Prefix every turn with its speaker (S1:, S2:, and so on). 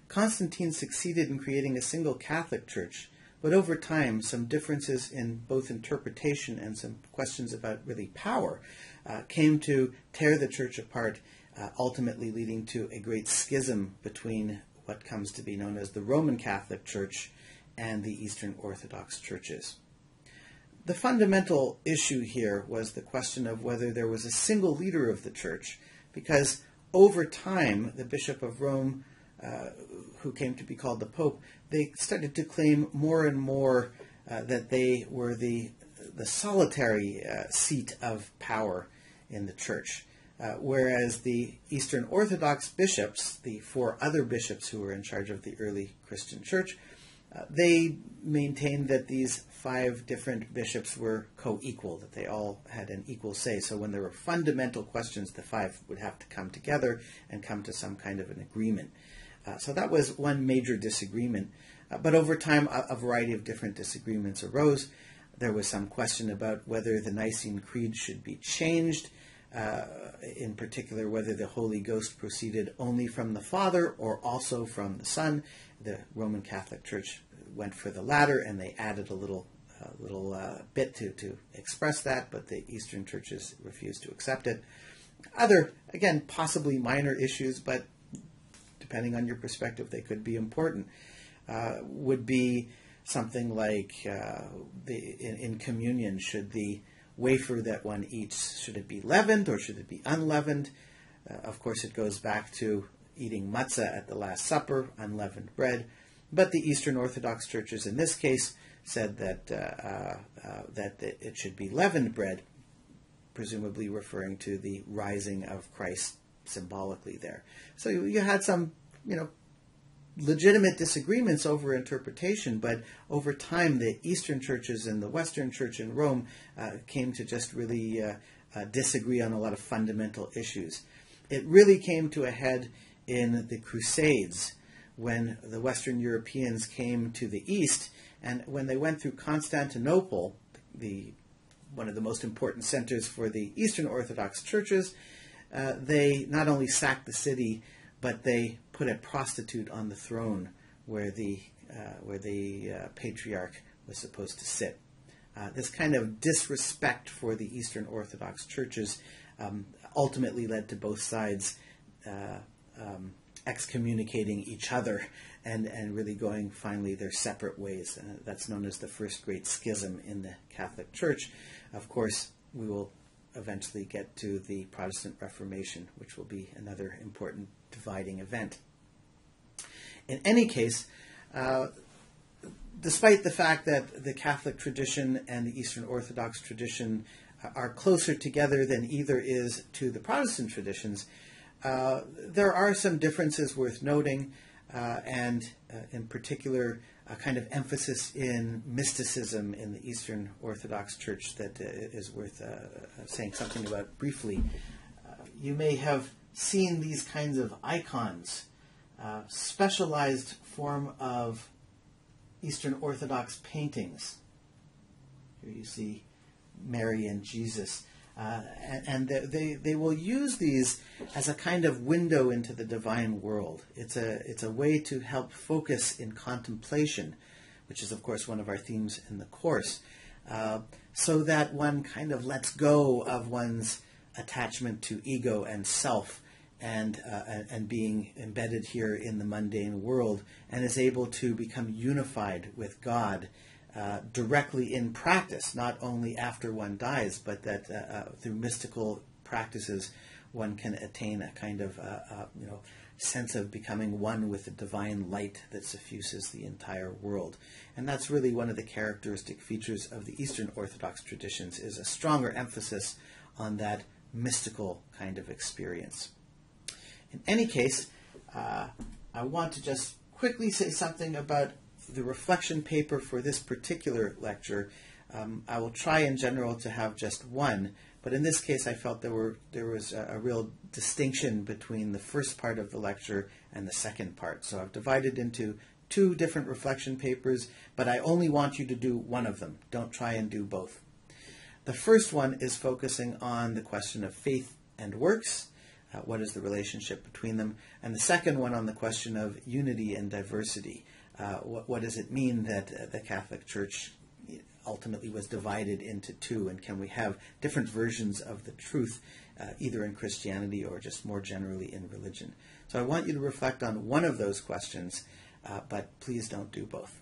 S1: Constantine succeeded in creating a single Catholic Church, but over time, some differences in both interpretation and some questions about really power came to tear the Church apart, ultimately leading to a great schism between what comes to be known as the Roman Catholic Church and the Eastern Orthodox churches. The fundamental issue here was the question of whether there was a single leader of the Church, because over time, the Bishop of Rome, who came to be called the Pope, they started to claim more and more that they were the solitary seat of power in the Church. Whereas the Eastern Orthodox bishops, the four other bishops who were in charge of the early Christian Church, they maintained that these five different bishops were co-equal, that they all had an equal say. So when there were fundamental questions, the five would have to come together and come to some kind of an agreement. So that was one major disagreement. But over time, a variety of different disagreements arose. There was some question about whether the Nicene Creed should be changed, in particular whether the Holy Ghost proceeded only from the Father or also from the Son. The Roman Catholic Church went for the latter, and they added a little bit to express that, but the Eastern churches refused to accept it. Other, again, possibly minor issues, but depending on your perspective, they could be important, would be something like in communion, should the wafer that one eats, should it be leavened or should it be unleavened? Of course, it goes back to eating matzah at the Last Supper, unleavened bread. But the Eastern Orthodox churches in this case said that that it should be leavened bread, presumably referring to the rising of Christ symbolically there. So you had some, legitimate disagreements over interpretation, but over time the Eastern churches and the Western Church in Rome came to just really disagree on a lot of fundamental issues. It really came to a head in the Crusades, when the Western Europeans came to the East, and when they went through Constantinople, one of the most important centers for the Eastern Orthodox churches, they not only sacked the city, but they put a prostitute on the throne where the patriarch was supposed to sit. This kind of disrespect for the Eastern Orthodox churches ultimately led to both sides excommunicating each other and really going finally their separate ways. That's known as the First Great Schism in the Catholic Church. Of course, we will eventually get to the Protestant Reformation, which will be another important dividing event. In any case, despite the fact that the Catholic tradition and the Eastern Orthodox tradition are closer together than either is to the Protestant traditions, there are some differences worth noting, and in particular, a kind of emphasis in mysticism in the Eastern Orthodox Church that is worth saying something about briefly. You may have seen these kinds of icons, specialized form of Eastern Orthodox paintings. Here you see Mary and Jesus. And they will use these as a kind of window into the divine world. It's a way to help focus in contemplation, which is, of course, one of our themes in the course, so that one kind of lets go of one's attachment to ego and self and being embedded here in the mundane world, and is able to become unified with God directly in practice, not only after one dies, but that through mystical practices one can attain a kind of sense of becoming one with the divine light that suffuses the entire world. And that's really one of the characteristic features of the Eastern Orthodox traditions, is a stronger emphasis on that mystical kind of experience. In any case, I want to just quickly say something about the reflection paper for this particular lecture. I will try in general to have just one, but in this case I felt there was a real distinction between the first part of the lecture and the second part. So I've divided into two different reflection papers, but I only want you to do one of them. Don't try and do both. The first one is focusing on the question of faith and works. What is the relationship between them? And the second one on the question of unity and diversity. What does it mean that the Catholic Church ultimately was divided into two, and can we have different versions of the truth, either in Christianity or just more generally in religion? So I want you to reflect on one of those questions, but please don't do both.